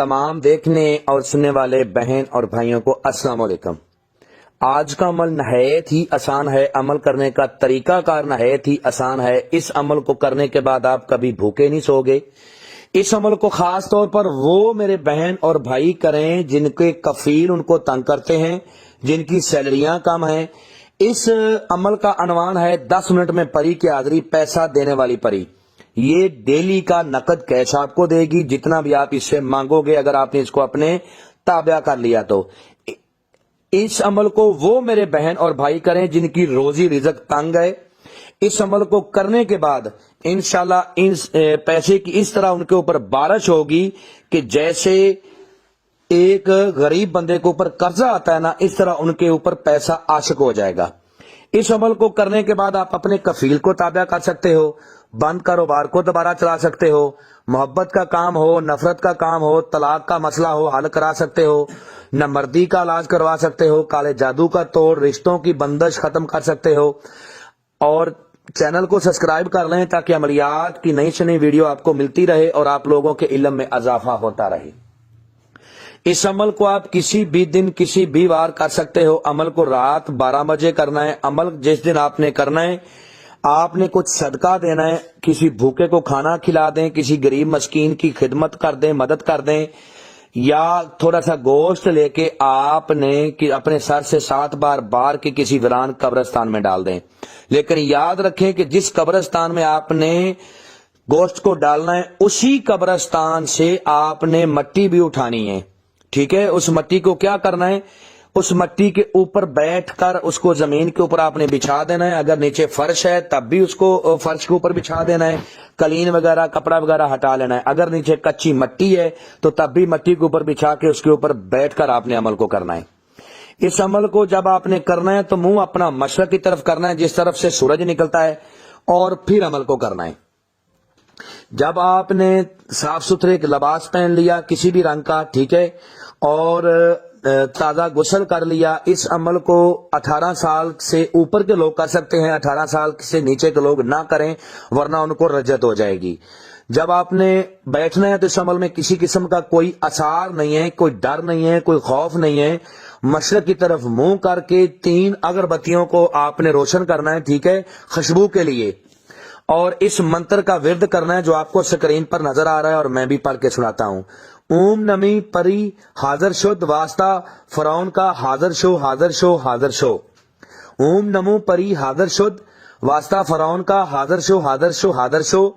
تمام دیکھنے اور سننے والے بہن اور بھائیوں کو السلام علیکم۔ آج کا عمل نہایت ہی آسان ہے، عمل کرنے کا طریقہ کار نہایت ہی آسان ہے۔ اس عمل کو کرنے کے بعد آپ کبھی بھوکے نہیں سوگے۔ اس عمل کو خاص طور پر وہ میرے بہن اور بھائی کریں جن کے کفیل ان کو تنگ کرتے ہیں، جن کی سیلریاں کم ہیں۔ اس عمل کا عنوان ہے 10 منٹ میں پری کی حاضری، پیسہ دینے والی پری۔ یہ ڈیلی کا نقد کیش آپ کو دے گی، جتنا بھی آپ اس سے مانگو گے اگر آپ نے اس کو اپنے تابع کر لیا تو۔ اس عمل کو وہ میرے بہن اور بھائی کریں جن کی روزی رزق تنگ ہے۔ اس عمل کو کرنے کے بعد انشاءاللہ پیسے کی اس طرح ان کے اوپر بارش ہوگی کہ جیسے ایک غریب بندے کے اوپر قرضہ آتا ہے نا، اس طرح ان کے اوپر پیسہ عاشق ہو جائے گا۔ اس عمل کو کرنے کے بعد آپ اپنے کفیل کو تابع کر سکتے ہو، بند کاروبار کو دوبارہ چلا سکتے ہو، محبت کا کام ہو، نفرت کا کام ہو، طلاق کا مسئلہ ہو حل کرا سکتے ہو، نامردی کا علاج کروا سکتے ہو، کالے جادو کا توڑ، رشتوں کی بندش ختم کر سکتے ہو۔ اور چینل کو سبسکرائب کر لیں تاکہ عملیات کی نئی سے نئی ویڈیو آپ کو ملتی رہے اور آپ لوگوں کے علم میں اضافہ ہوتا رہے۔ اس عمل کو آپ کسی بھی دن کسی بھی وار کر سکتے ہو۔ عمل کو رات 12 بجے کرنا ہے۔ عمل جس دن آپ نے کرنا ہے، آپ نے کچھ صدقہ دینا ہے، کسی بھوکے کو کھانا کھلا دیں، کسی غریب مسکین کی خدمت کر دیں، مدد کر دیں، یا تھوڑا سا گوشت لے کے آپ نے اپنے سر سے 7 بار بار کے کسی ویران قبرستان میں ڈال دیں۔ لیکن یاد رکھیں کہ جس قبرستان میں آپ نے گوشت کو ڈالنا ہے اسی قبرستان سے آپ نے مٹی بھی اٹھانی ہے، ٹھیک ہے؟ اس مٹی کو کیا کرنا ہے، اس مٹی کے اوپر بیٹھ کر اس کو زمین کے اوپر آپ نے بچھا دینا ہے۔ اگر نیچے فرش ہے تب بھی اس کو فرش کے اوپر بچھا دینا ہے، قلین وغیرہ کپڑا وغیرہ ہٹا لینا ہے۔ اگر نیچے کچی مٹی ہے تو تب بھی مٹی کے اوپر بچھا کے اس کے اوپر بیٹھ کر آپ نے عمل کو کرنا ہے۔ اس عمل کو جب آپ نے کرنا ہے تو منہ اپنا مشرق کی طرف کرنا ہے، جس طرف سے سورج نکلتا ہے، اور پھر عمل کو کرنا ہے۔ جب آپ نے صاف ستھرے ایک لباس پہن لیا کسی بھی رنگ کا، ٹھیک ہے، اور تازہ غسل کر لیا، اس عمل کو 18 سال سے اوپر کے لوگ کر سکتے ہیں، 18 سال سے نیچے کے لوگ نہ کریں ورنہ ان کو رجعت ہو جائے گی۔ جب آپ نے بیٹھنا ہے تو اس عمل میں کسی قسم کا کوئی اثار نہیں ہے، کوئی ڈر نہیں ہے، کوئی خوف نہیں ہے۔ مشرق کی طرف منہ کر کے 3 اگربتیوں کو آپ نے روشن کرنا ہے، ٹھیک ہے، خوشبو کے لیے، اور اس منتر کا ورد کرنا ہے جو آپ کو سکرین پر نظر آ رہا ہے اور میں بھی پڑھ کے سناتا ہوں۔ اوم نمی پری حاضر شد واسطہ فرعون کا حاضر شو حاضر شو حاضر شو۔ اوم نمو پری حاضر شد واسطہ فرعون کا حاضر شو حاضر شو حاضر شو۔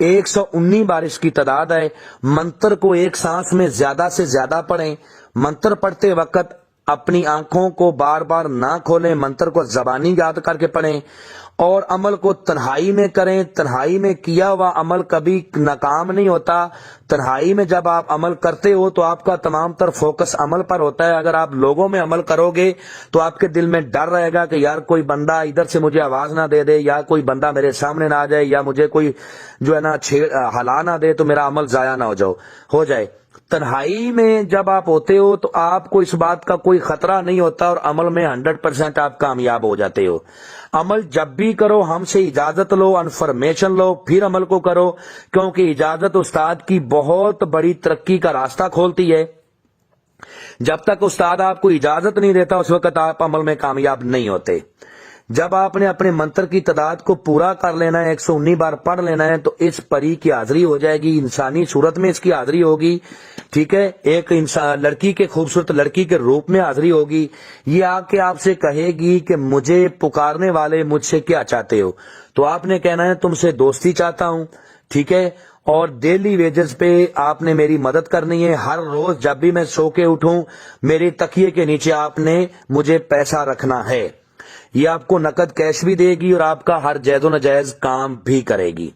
119 بار اس کی تعداد ہے۔ منتر کو ایک سانس میں زیادہ سے زیادہ پڑھیں۔ منتر پڑھتے وقت اپنی آنکھوں کو بار بار نہ کھولیں، منتر کو زبانی یاد کر کے پڑھیں، اور عمل کو تنہائی میں کریں۔ تنہائی میں کیا ہوا عمل کبھی ناکام نہیں ہوتا۔ تنہائی میں جب آپ عمل کرتے ہو تو آپ کا تمام تر فوکس عمل پر ہوتا ہے۔ اگر آپ لوگوں میں عمل کرو گے تو آپ کے دل میں ڈر رہے گا کہ یار کوئی بندہ ادھر سے مجھے آواز نہ دے دے، یا کوئی بندہ میرے سامنے نہ آ جائے، یا مجھے کوئی جو ہے نا ہلا نہ دے تو میرا عمل ضائع نہ ہو جائے۔ تنہائی میں جب آپ ہوتے ہو تو آپ کو اس بات کا کوئی خطرہ نہیں ہوتا اور عمل میں 100% آپ کامیاب ہو جاتے ہو۔ عمل جب بھی کرو ہم سے اجازت لو، انفارمیشن لو، پھر عمل کو کرو، کیونکہ اجازت استاد کی بہت بڑی ترقی کا راستہ کھولتی ہے۔ جب تک استاد آپ کو اجازت نہیں دیتا اس وقت آپ عمل میں کامیاب نہیں ہوتے۔ جب آپ نے اپنے منتر کی تعداد کو پورا کر لینا ہے، 119 بار پڑھ لینا ہے، تو اس پری کی حاضری ہو جائے گی، انسانی صورت میں اس کی حاضری ہوگی، ٹھیک ہے، ایک لڑکی کے خوبصورت لڑکی کے روپ میں حاضری ہوگی۔ یہ آ کے آپ سے کہے گی کہ مجھے پکارنے والے مجھ سے کیا چاہتے ہو؟ تو آپ نے کہنا ہے تم سے دوستی چاہتا ہوں، ٹھیک ہے، اور ڈیلی ویجز پہ آپ نے میری مدد کرنی ہے۔ ہر روز جب بھی میں سو کے اٹھوں میرے تکیے کے نیچے آپ نے مجھے پیسہ رکھنا ہے۔ یہ آپ کو نقد کیش بھی دے گی اور آپ کا ہر جائز و ناجائز کام بھی کرے گی۔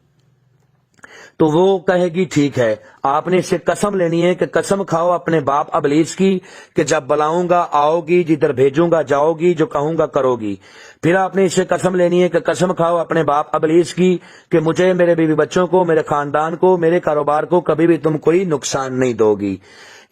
تو وہ کہے گی ٹھیک ہے۔ آپ نے اس سے قسم لینی ہے کہ قسم کھاؤ اپنے باپ ابلیس کی کہ جب بلاؤں گا آؤ گی، جدھر بھیجوں گا جاؤ گی، جو کہوں گا کرو گی۔ پھر آپ نے اس سے قسم لینی ہے کہ قسم کھاؤ اپنے باپ ابلیس کی کہ مجھے، میرے بیوی بچوں کو، میرے خاندان کو، میرے کاروبار کو کبھی بھی تم کوئی نقصان نہیں دو گی۔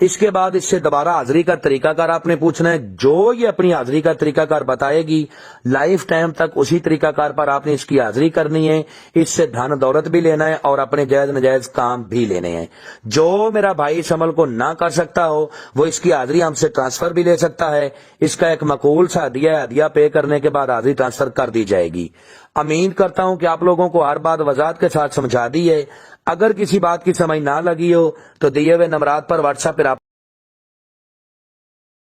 اس کے بعد اس سے دوبارہ حاضری کا طریقہ کار آپ نے پوچھنا ہے۔ جو یہ اپنی حاضری کا طریقہ کار بتائے گی لائف ٹائم تک اسی طریقہ کار پر آپ نے اس کی حاضری کرنی ہے۔ اس سے دھن دولت بھی لینا ہے اور اپنے جائز ناجائز کام بھی لینے ہیں۔ جو میرا بھائی اس عمل کو نہ کر سکتا ہو وہ اس کی حاضری ہم سے ٹرانسفر بھی لے سکتا ہے. اس کا ایک معقول سا ہدیہ پے کرنے کے بعد حاضری ٹرانسفر کر دی جائے گی. امید کرتا ہوں کہ آپ لوگوں کو ہر بات وضاحت کے ساتھ سمجھا دی ہے. اگر کسی بات کی سمجھ نہ لگی ہو تو دیے ہوئے نمبرات پر واٹس ایپ پر